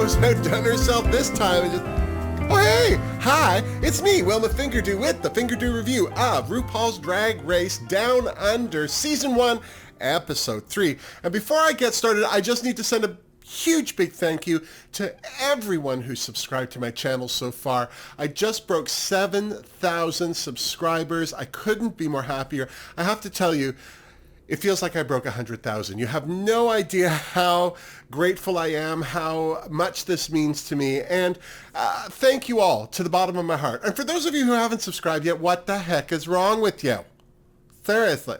Rose outdone herself this time and just... Oh, hey! Hi, it's me, Wilma Fingerdoo, with the Fingerdoo review of RuPaul's Drag Race Down Under Season 1, Episode 3. And before I get started, I just need to send a huge big thank you to everyone who subscribed to my channel so far. I just broke 7,000 subscribers. I couldn't be more happier. I have to tell you, it feels like I broke 100,000. You have no idea how grateful I am, how much this means to me, and thank you all to the bottom of my heart. And for those of you who haven't subscribed yet, what the heck is wrong with you? Seriously.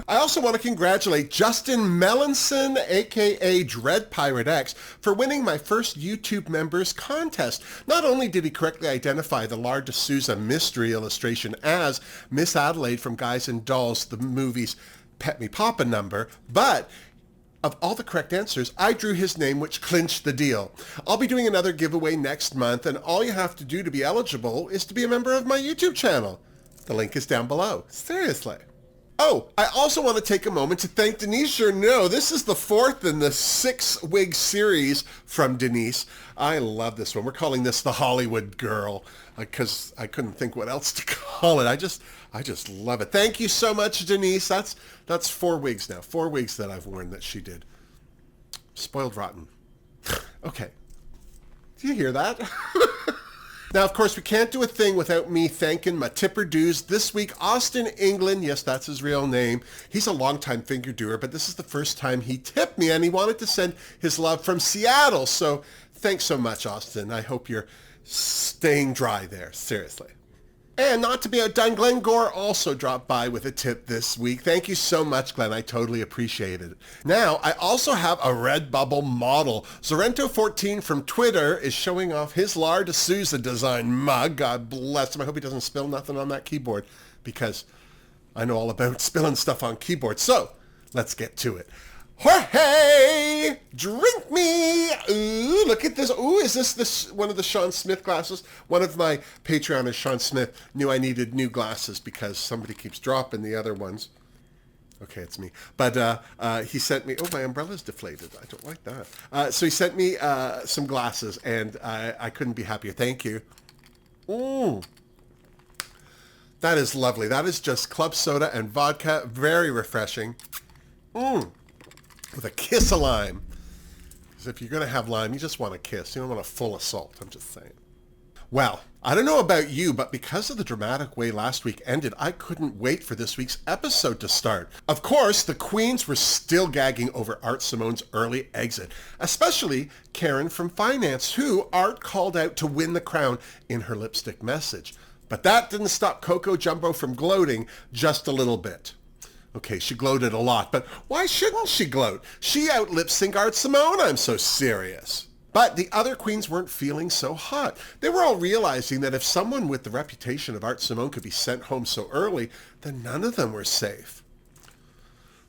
I also want to congratulate Justin Melanson, aka Dread Pirate X, for winning my first YouTube members contest. Not only did he correctly identify the Lar D'Souza mystery illustration as Miss Adelaide from Guys and Dolls, the movie's Pet Me Papa number, but of all the correct answers, I drew his name, which clinched the deal. I'll be doing another giveaway next month, and all you have to do to be eligible is to be a member of my YouTube channel. The link is down below. Seriously. Oh, I also want to take a moment to thank Denise Journeau. This is the fourth in the 6-wig series from Denise. I love this one. We're calling this the Hollywood Girl because I couldn't think what else to call it. I just love it. Thank you so much, Denise. That's 4 wigs now. 4 wigs that I've worn that she did. Spoiled rotten. Okay. Do you hear that? Now, of course, we can't do a thing without me thanking my tipper dues. This week, Austin England, yes, that's his real name. He's a longtime fingerdoer, but this is the first time he tipped me, and he wanted to send his love from Seattle. So thanks so much, Austin. I hope you're staying dry there, seriously. And not to be outdone, Glenn Gore also dropped by with a tip this week. Thank you so much, Glenn. I totally appreciate it. Now, I also have a Redbubble model. Zorento14 from Twitter is showing off his Lar D'Souza design mug. God bless him. I hope he doesn't spill nothing on that keyboard because I know all about spilling stuff on keyboards. So, let's get to it. Jorge, drink me. Ooh, look at this. Ooh, is this one of the Sean Smith glasses? One of my Patreoners, Sean Smith, knew I needed new glasses because somebody keeps dropping the other ones. Okay, it's me. But he sent me, oh, my umbrella's deflated. I don't like that. So he sent me some glasses, and I couldn't be happier. Thank you. Ooh. That is lovely. That is just club soda and vodka. Very refreshing. Mmm. With a kiss of lime. Because if you're going to have lime, you just want a kiss. You don't want a full assault. I'm just saying. Well, I don't know about you, but because of the dramatic way last week ended, I couldn't wait for this week's episode to start. Of course, the queens were still gagging over Art Simone's early exit, especially Karen from Finance, who Art called out to win the crown in her lipstick message. But that didn't stop Coco Jumbo from gloating just a little bit. Okay, she gloated a lot, but why shouldn't she gloat? She out-lip-synced Art Simone, I'm so serious. But the other queens weren't feeling so hot. They were all realizing that if someone with the reputation of Art Simone could be sent home so early, then none of them were safe.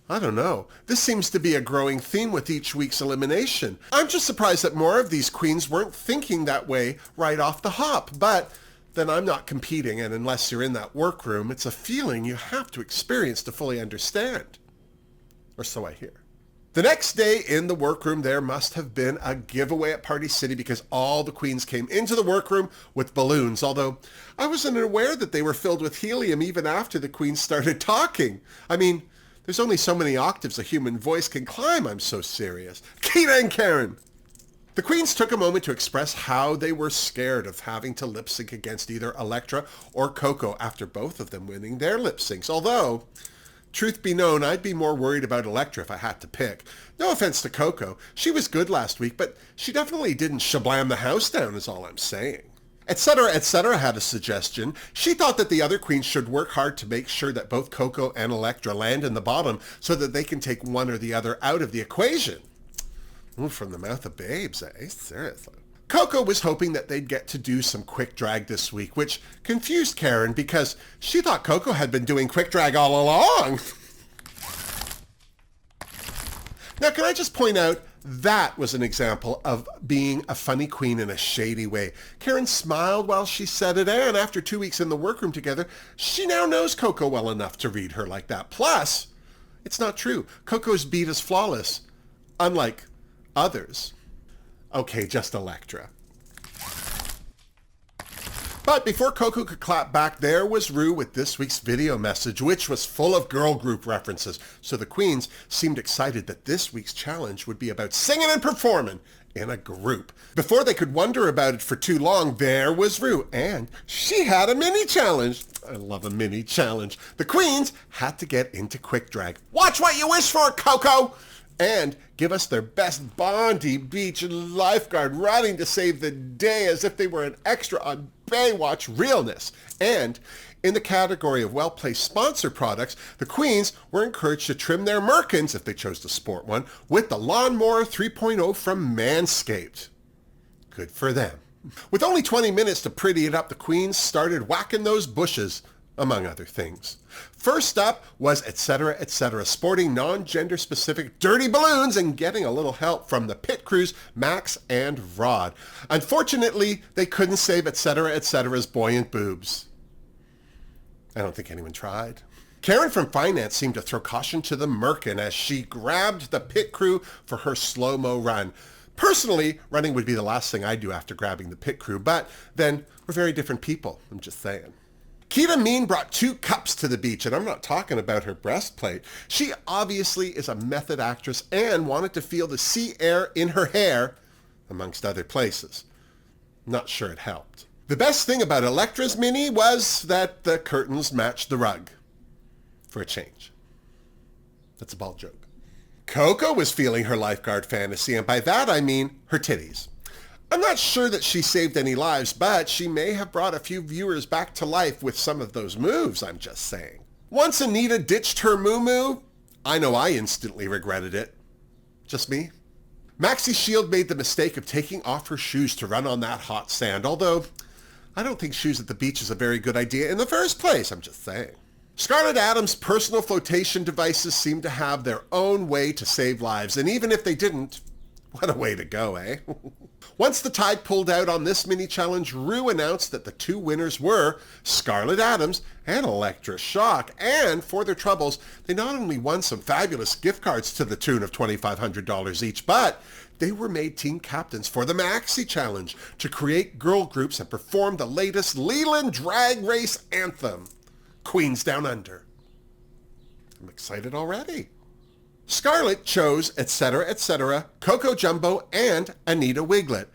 I don't know. This seems to be a growing theme with each week's elimination. I'm just surprised that more of these queens weren't thinking that way right off the hop, but then I'm not competing, and unless you're in that workroom, it's a feeling you have to experience to fully understand. Or so I hear. The next day in the workroom, there must have been a giveaway at Party City because all the queens came into the workroom with balloons, although I wasn't aware that they were filled with helium even after the queens started talking. I mean, there's only so many octaves a human voice can climb, I'm so serious. Keita and Karen! The queens took a moment to express how they were scared of having to lip sync against either Elektra or Coco after both of them winning their lip syncs. Although, truth be known, I'd be more worried about Elektra if I had to pick. No offense to Coco, she was good last week, but she definitely didn't shablam the house down is all I'm saying. Etc. had a suggestion. She thought that the other queens should work hard to make sure that both Coco and Elektra land in the bottom so that they can take one or the other out of the equation. Ooh, from the mouth of babes, eh? Seriously. Coco was hoping that they'd get to do some quick drag this week, which confused Karen because she thought Coco had been doing quick drag all along. Now, can I just point out, that was an example of being a funny queen in a shady way. Karen smiled while she said it, and after 2 weeks in the workroom together, she now knows Coco well enough to read her like that. Plus, it's not true. Coco's beat is flawless. unlike others. Okay, just Elektra. But before Coco could clap back, there was Ru with this week's video message, which was full of girl group references. So the queens seemed excited that this week's challenge would be about singing and performing in a group. Before they could wonder about it for too long, there was Ru, and she had a mini challenge. I love a mini challenge. The queens had to get into quick drag. Watch what you wish for, Coco! And give us their best Bondi Beach lifeguard running to save the day as if they were an extra on Baywatch Realness. And in the category of well-placed sponsor products, the queens were encouraged to trim their merkins, if they chose to sport one, with the Lawnmower 3.0 from Manscaped. Good for them. With only 20 minutes to pretty it up, the queens started whacking those bushes, among other things. First up was Etc. Etc., sporting non-gender specific dirty balloons and getting a little help from the pit crews, Max and Rod. Unfortunately, they couldn't save Etc. Etc.'s buoyant boobs. I don't think anyone tried. Karen from Finance seemed to throw caution to the merkin as she grabbed the pit crew for her slow-mo run. Personally, running would be the last thing I'd do after grabbing the pit crew, but then we're very different people, I'm just saying. Keita Mean brought 2 cups to the beach, and I'm not talking about her breastplate. She obviously is a method actress and wanted to feel the sea air in her hair, amongst other places. Not sure it helped. The best thing about Elektra's mini was that the curtains matched the rug. For a change. That's a bald joke. Coco was feeling her lifeguard fantasy, and by that I mean her titties. I'm not sure that she saved any lives, but she may have brought a few viewers back to life with some of those moves, I'm just saying. Once Anita ditched her moo-moo, I know I instantly regretted it. Just me. Maxi Shield made the mistake of taking off her shoes to run on that hot sand, although I don't think shoes at the beach is a very good idea in the first place, I'm just saying. Scarlett Adams' personal flotation devices seem to have their own way to save lives, and even if they didn't, what a way to go, eh? Once the tide pulled out on this mini-challenge, Ru announced that the 2 winners were Scarlett Adams and Elektra Shock, and for their troubles, they not only won some fabulous gift cards to the tune of $2,500 each, but they were made team captains for the Maxi Challenge to create girl groups and perform the latest Leland Drag Race anthem, Queens Down Under. I'm excited already. Scarlett chose Etc. Etc., Coco Jumbo, and Anita wigl'it.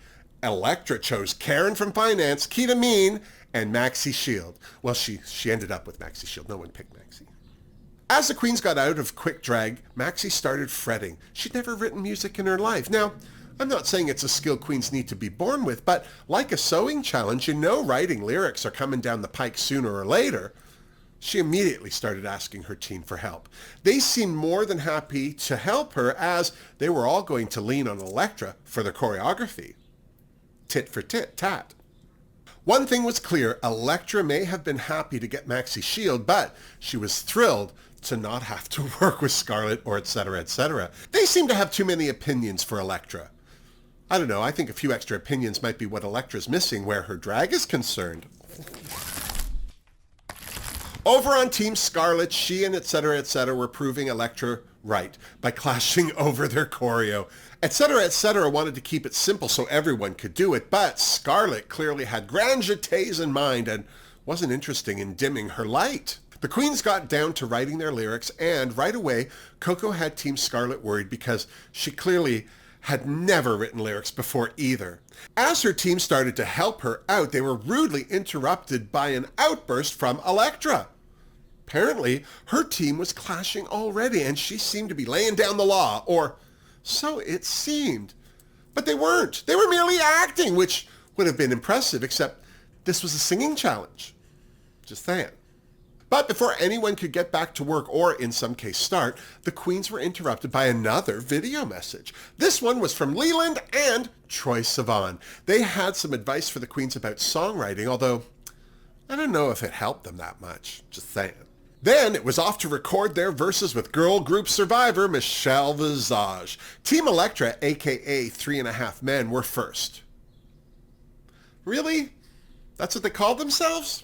Elektra chose Karen from Finance, Keita Mean, and Maxi Shield. Well, she ended up with Maxi Shield. No one picked Maxi. As the queens got out of quick drag, Maxi started fretting. She'd never written music in her life. Now, I'm not saying it's a skill queens need to be born with, but like a sewing challenge, you know writing lyrics are coming down the pike sooner or later. She immediately started asking her team for help. They seemed more than happy to help her as they were all going to lean on Elektra for the choreography. Tit for tat. One thing was clear, Elektra may have been happy to get Maxi Shield, but she was thrilled to not have to work with Scarlett or Etc. Etc. They seem to have too many opinions for Elektra. I don't know, I think a few extra opinions might be what Elektra's missing where her drag is concerned. Over on Team Scarlett, she and Etc. Etc. were proving Elektra right by clashing over their choreo. Etc. Etc. wanted to keep it simple so everyone could do it, but Scarlett clearly had grand jetés in mind and wasn't interested in dimming her light. The queens got down to writing their lyrics, and right away, Coco had Team Scarlett worried because she clearly had never written lyrics before either. As her team started to help her out, they were rudely interrupted by an outburst from Elektra. Apparently, her team was clashing already, and she seemed to be laying down the law, or so it seemed. But they weren't. They were merely acting, which would have been impressive, except this was a singing challenge. Just saying. But before anyone could get back to work, or in some case start, the queens were interrupted by another video message. This one was from Leland and Troye Sivan. They had some advice for the queens about songwriting, although I don't know if it helped them that much. Just saying. Then it was off to record their verses with girl group survivor Michelle Visage. Team Elektra, aka 3.5 Men, were first. Really? That's what they called themselves?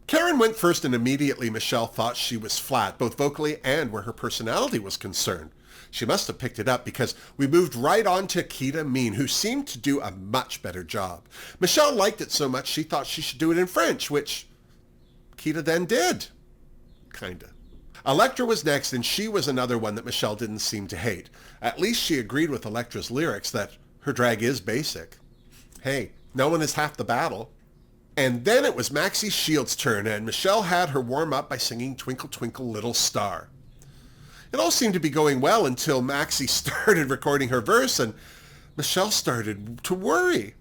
Karen went first, and immediately Michelle thought she was flat, both vocally and where her personality was concerned. She must have picked it up because we moved right on to Kita Mean, who seemed to do a much better job. Michelle liked it so much she thought she should do it in French, which Kita then did. Kinda. Elektra was next, and she was another one that Michelle didn't seem to hate. At least she agreed with Elektra's lyrics that her drag is basic. Hey, no one is half the battle. And then it was Maxi Shield's turn, and Michelle had her warm up by singing Twinkle Twinkle Little Star. It all seemed to be going well until Maxi started recording her verse, and Michelle started to worry.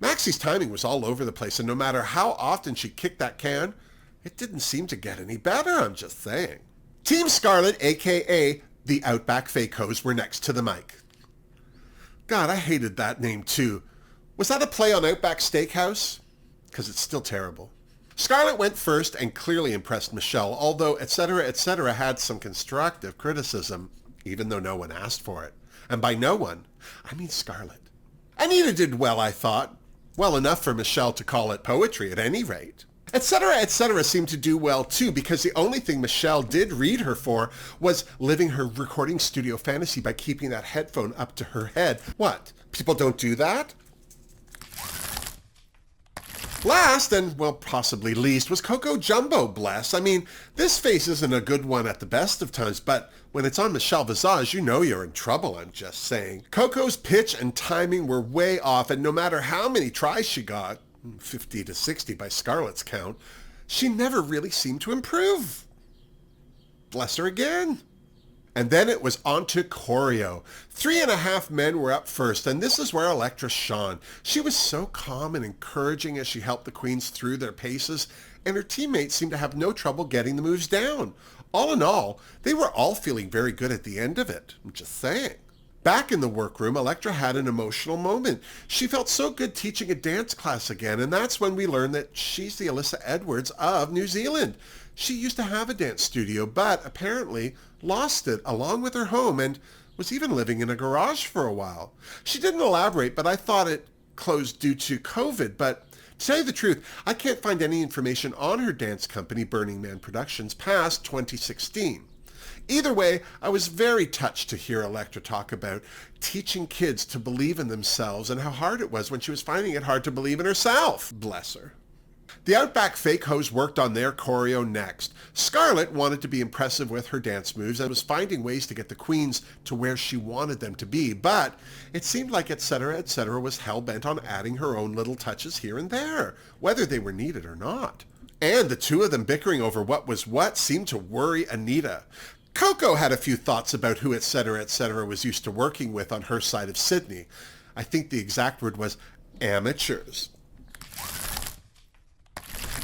Maxi's timing was all over the place, and no matter how often she kicked that can, it didn't seem to get any better, I'm just saying. Team Scarlet, a.k.a. the Outback Fakos, were next to the mic. God, I hated that name too. Was that a play on Outback Steakhouse? Because it's still terrible. Scarlet went first and clearly impressed Michelle, although etc. etc. had some constructive criticism, even though no one asked for it. And by no one, I mean Scarlet. Anita did well, I thought. Well enough for Michelle to call it poetry at any rate. Etc. seemed to do well too, because the only thing Michelle did read her for was living her recording studio fantasy by keeping that headphone up to her head. What? People don't do that? Last, and well, possibly least, was Coco Jumbo, bless. I mean, this face isn't a good one at the best of times, but when it's on Michelle Visage, you know you're in trouble, I'm just saying. Coco's pitch and timing were way off, and no matter how many tries she got, 50 to 60 by Scarlet's count, she never really seemed to improve. Bless her again. And then it was on to choreo. 3.5 men were up first, and this is where Elektra shone. She was so calm and encouraging as she helped the queens through their paces, and her teammates seemed to have no trouble getting the moves down. All in all, they were all feeling very good at the end of it. I'm just saying. Back in the workroom, Elektra had an emotional moment. She felt so good teaching a dance class again, and that's when we learned that she's the Alyssa Edwards of New Zealand. She used to have a dance studio, but apparently lost it along with her home and was even living in a garage for a while. She didn't elaborate, but I thought it closed due to COVID, but to tell you the truth, I can't find any information on her dance company, Burning Man Productions, past 2016. Either way, I was very touched to hear Elektra talk about teaching kids to believe in themselves and how hard it was when she was finding it hard to believe in herself. Bless her. The Outback Fakos worked on their choreo next. Scarlet wanted to be impressive with her dance moves and was finding ways to get the queens to where she wanted them to be, but it seemed like etc. was hell-bent on adding her own little touches here and there, whether they were needed or not. And the two of them bickering over what was what seemed to worry Anita. Coco had a few thoughts about who etc. was used to working with on her side of Sydney. I think the exact word was amateurs.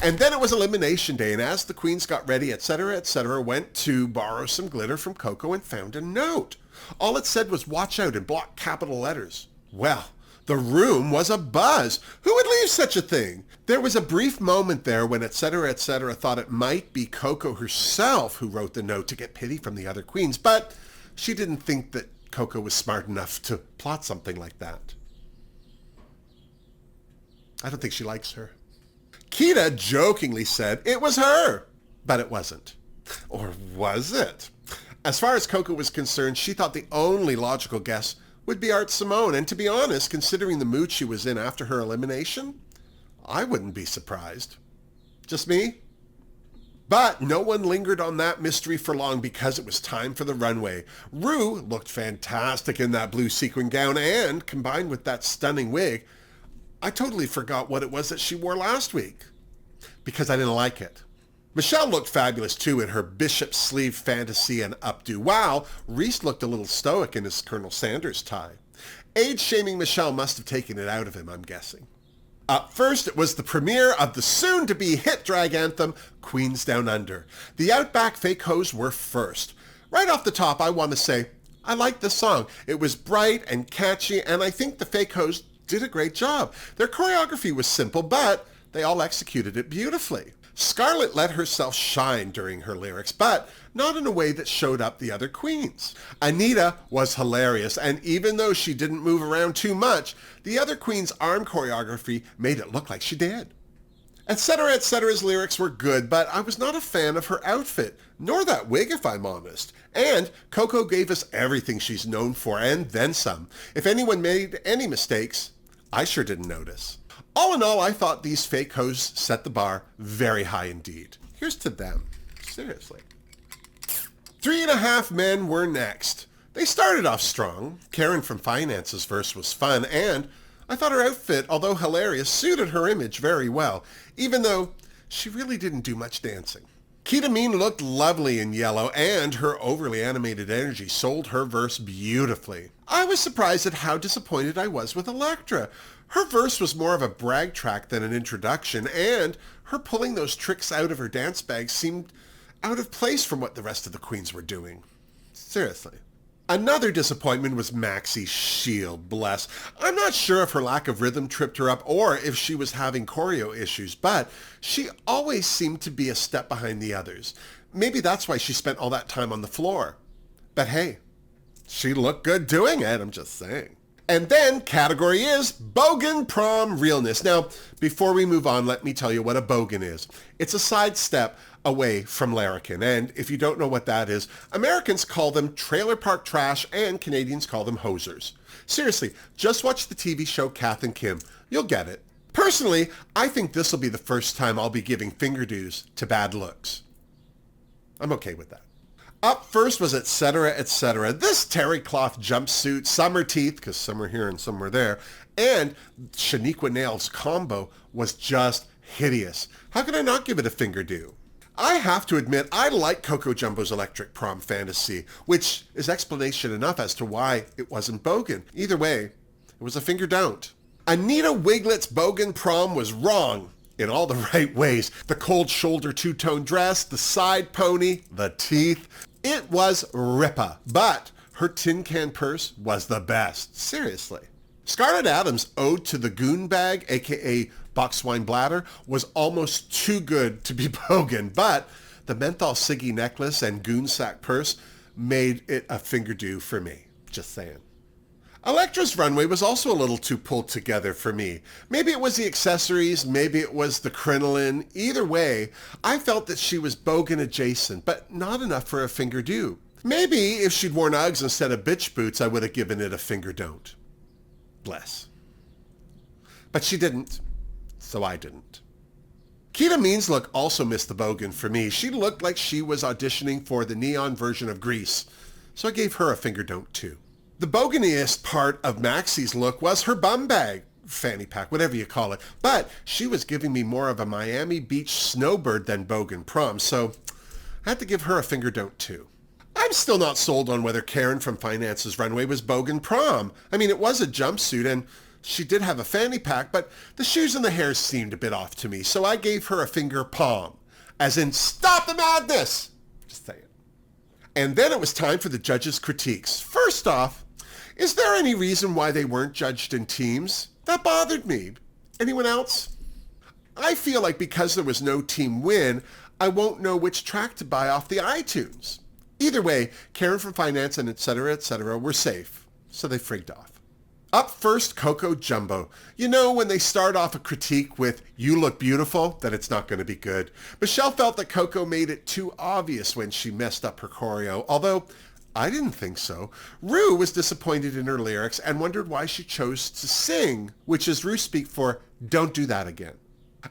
And then it was Elimination Day, and as the queens got ready, etc. went to borrow some glitter from Coco and found a note. All it said was watch out in block capital letters. Well, the room was abuzz. Who would leave such a thing? There was a brief moment there when etc. thought it might be Coco herself who wrote the note to get pity from the other queens, but she didn't think that Coco was smart enough to plot something like that. I don't think she likes her. Kita jokingly said it was her, but it wasn't. Or was it? As far as Coco was concerned, she thought the only logical guess would be Art Simone, and to be honest, considering the mood she was in after her elimination, I wouldn't be surprised. Just me? But no one lingered on that mystery for long because it was time for the runway. Ru looked fantastic in that blue sequin gown, and combined with that stunning wig, I totally forgot what it was that she wore last week because I didn't like it. Michelle looked fabulous too in her bishop sleeve fantasy and updo. Wow, Reese looked a little stoic in his Colonel Sanders tie. Age-shaming Michelle must have taken it out of him, I'm guessing. Up first, it was the premiere of the soon-to-be hit drag anthem, Queens Down Under. The Outback Fakos were first. Right off the top, I want to say, I liked the song. It was bright and catchy, and I think the Fakos did a great job. Their choreography was simple, but they all executed it beautifully. Scarlet let herself shine during her lyrics, but not in a way that showed up the other queens. Anita was hilarious, and even though she didn't move around too much, the other queens' arm choreography made it look like she did. Etcetera's lyrics were good, but I was not a fan of her outfit, nor that wig if I'm honest. And Coco gave us everything she's known for, and then some. If anyone made any mistakes, I sure didn't notice. All in all, I thought these fake hoes set the bar very high indeed. Here's to them. Seriously. 3.5 men were next. They started off strong. Karen from Finance's verse was fun, and I thought her outfit, although hilarious, suited her image very well, even though she really didn't do much dancing. Kita Mean looked lovely in yellow, and her overly animated energy sold her verse beautifully. I was surprised at how disappointed I was with Elektra. Her verse was more of a brag track than an introduction, and her pulling those tricks out of her dance bag seemed out of place from what the rest of the queens were doing. Seriously. Another disappointment was Maxi's shield, bless. I'm not sure if her lack of rhythm tripped her up or if she was having choreo issues, but she always seemed to be a step behind the others. Maybe that's why she spent all that time on the floor. But hey, she looked good doing it, I'm just saying. And then category is Bogan Prom Realness. Now, before we move on, let me tell you what a Bogan is. It's a sidestep away from larrikin, and if you don't know what that is, Americans call them trailer park trash and Canadians call them hosers. Seriously, just watch the TV show Kath and Kim. You'll get it. Personally, I think this will be the first time I'll be giving fingerdoos to bad looks. I'm okay with that. Up first was etc. This terry cloth jumpsuit, summer teeth, because some were here and some were there, and Shaniqua nails combo was just hideous. How could I not give it a fingerdoo? I have to admit, I like Coco Jumbo's electric prom fantasy, which is explanation enough as to why it wasn't Bogan. Either way, it was a finger don't. Anita wigl'it's Bogan prom was wrong in all the right ways. The cold shoulder two-tone dress, the side pony, the teeth. It was Rippa, but her tin can purse was the best. Seriously. Scarlett Adams' ode to the goon bag, aka box wine bladder, was almost too good to be Bogan, but the menthol ciggy necklace and goon sack purse made it a fingerdoo for me. Just saying. Elektra's runway was also a little too pulled together for me. Maybe it was the accessories, maybe it was the crinoline. Either way, I felt that she was Bogan adjacent, but not enough for a fingerdoo. Maybe if she'd worn Uggs instead of bitch boots, I would have given it a finger don't. Bless. But she didn't, so I didn't. Kita Mean's look also missed the Bogan for me. She looked like she was auditioning for the neon version of Grease, so I gave her a finger don't too. The boganiest part of Maxi's look was her bum bag, fanny pack, whatever you call it, but she was giving me more of a Miami Beach snowbird than Bogan prom, so I had to give her a finger don't too. I'm still not sold on whether Karen from Finance's runway was Bogan prom. I mean, it was a jumpsuit and she did have a fanny pack, but the shoes and the hair seemed a bit off to me, so I gave her a finger palm, as in, stop the madness! Just saying. And then it was time for the judges' critiques. First off, is there any reason why they weren't judged in teams? That bothered me. Anyone else? I feel like because there was no team win, I won't know which track to buy off the iTunes. Either way, Karen from Finance and etc. were safe, so they frigged off. Up first, Coco Jumbo. You know when they start off a critique with, you look beautiful, that it's not going to be good. Michelle felt that Coco made it too obvious when she messed up her choreo, although I didn't think so. Ru was disappointed in her lyrics and wondered why she chose to sing, which is Ru speak for, don't do that again.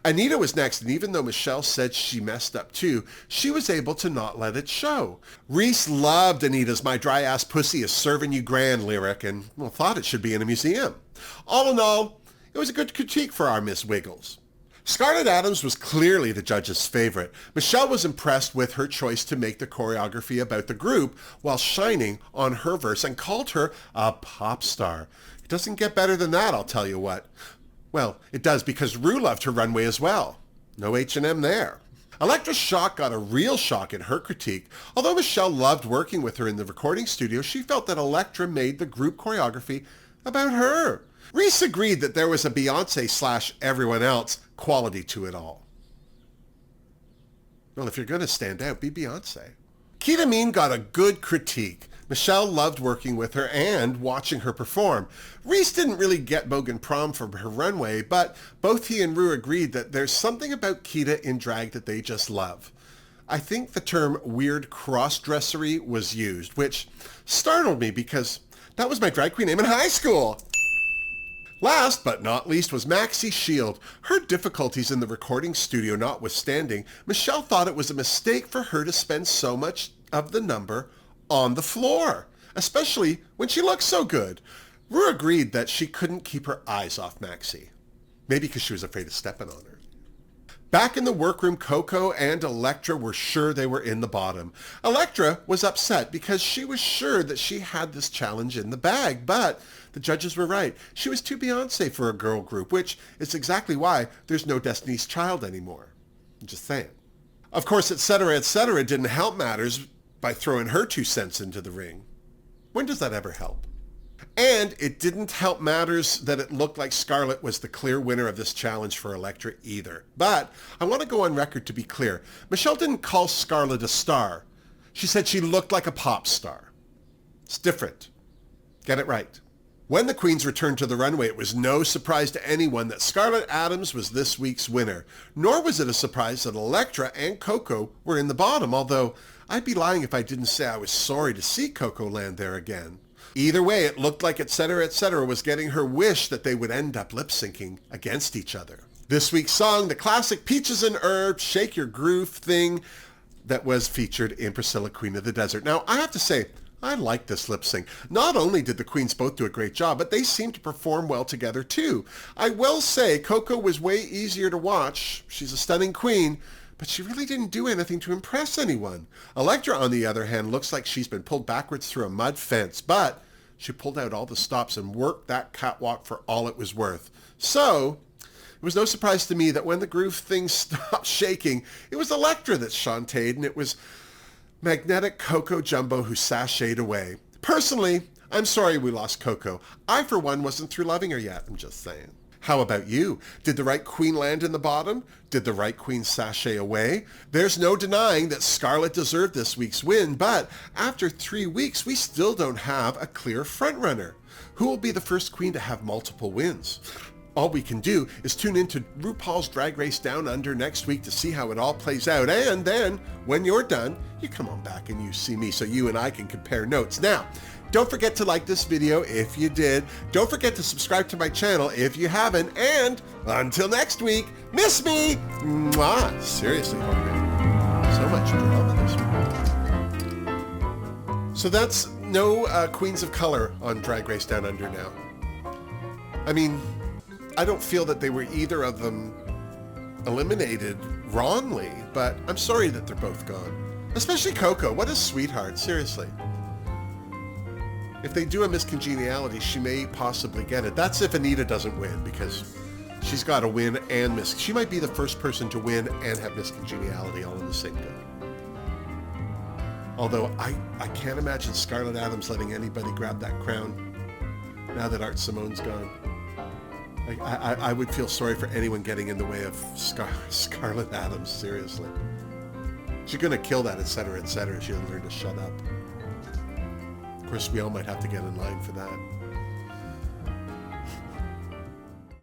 Anita was next, and even though Michelle said she messed up too, she was able to not let it show. Reese loved Anita's My Dry Ass Pussy is Serving You Grand lyric and, well, thought it should be in a museum. All in all, it was a good critique for our Miss Wiggles. Scarlett Adams was clearly the judge's favorite. Michelle was impressed with her choice to make the choreography about the group while shining on her verse and called her a pop star. It doesn't get better than that, I'll tell you what. Well, it does because Ru loved her runway as well. No H&M there. Elektra Shock got a real shock in her critique. Although Michelle loved working with her in the recording studio, she felt that Elektra made the group choreography about her. Reese agreed that there was a Beyonce/everyone else quality to it all. Well, if you're going to stand out, be Beyonce. Kita Mean got a good critique. Michelle loved working with her and watching her perform. Reese didn't really get Bogan prom for her runway, but both he and Ru agreed that there's something about Kita in drag that they just love. I think the term weird cross-dressery was used, which startled me because that was my drag queen name in high school. Last but not least was Maxi Shield. Her difficulties in the recording studio notwithstanding, Michelle thought it was a mistake for her to spend so much of the number on the floor, especially when she looked so good. Ru agreed that she couldn't keep her eyes off Maxi. Maybe because she was afraid of stepping on her. Back in the workroom, Coco and Elektra were sure they were in the bottom. Elektra was upset because she was sure that she had this challenge in the bag, but the judges were right. She was too Beyonce for a girl group, which is exactly why there's no Destiny's Child anymore. I'm just saying. Of course, etc., didn't help matters by throwing her 2 cents into the ring. When does that ever help? And it didn't help matters that it looked like Scarlett was the clear winner of this challenge for Elektra either. But I want to go on record to be clear. Michelle didn't call Scarlett a star. She said she looked like a pop star. It's different. Get it right. When the queens returned to the runway, it was no surprise to anyone that Scarlett Adams was this week's winner. Nor was it a surprise that Elektra and Coco were in the bottom, although I'd be lying if I didn't say I was sorry to see Coco land there again. Either way, it looked like etc., was getting her wish that they would end up lip-syncing against each other. This week's song, the classic Peaches and Herbs, Shake Your Groove thing that was featured in Priscilla, Queen of the Desert. Now, I have to say, I like this lip sync. Not only did the queens both do a great job, but they seemed to perform well together too. I will say Coco was way easier to watch. She's a stunning queen, but she really didn't do anything to impress anyone. Elektra, on the other hand, looks like she's been pulled backwards through a mud fence, but she pulled out all the stops and worked that catwalk for all it was worth. So it was no surprise to me that when the groove thing stopped shaking, it was Elektra that shantaed, and it was magnetic Coco Jumbo who sashayed away. Personally, I'm sorry we lost Coco. I, for one, wasn't through loving her yet. I'm just saying. How about you? Did the right queen land in the bottom? Did the right queen sashay away? There's no denying that Scarlett deserved this week's win, but after 3 weeks, we still don't have a clear frontrunner. Who will be the first queen to have multiple wins? All we can do is tune into RuPaul's Drag Race Down Under next week to see how it all plays out. And then, when you're done, you come on back and you see me so you and I can compare notes. Now, don't forget to like this video if you did. Don't forget to subscribe to my channel if you haven't. And until next week, miss me! Mwah! Seriously, so much drama this week. So that's no Queens of Color on Drag Race Down Under now. I mean, I don't feel that they were either of them eliminated wrongly, but I'm sorry that they're both gone. Especially Coco. What a sweetheart, seriously. If they do a Miss Congeniality, she may possibly get it. That's if Anita doesn't win, because she's got to win and Miss. She might be the first person to win and have Miss Congeniality all in the same day. Although I can't imagine Scarlett Adams letting anybody grab that crown now that Art Simone's gone. I would feel sorry for anyone getting in the way of Scarlett Adams, seriously. She's going to kill that, etc., etc. She'll learn to shut up. Of course, we all might have to get in line for that.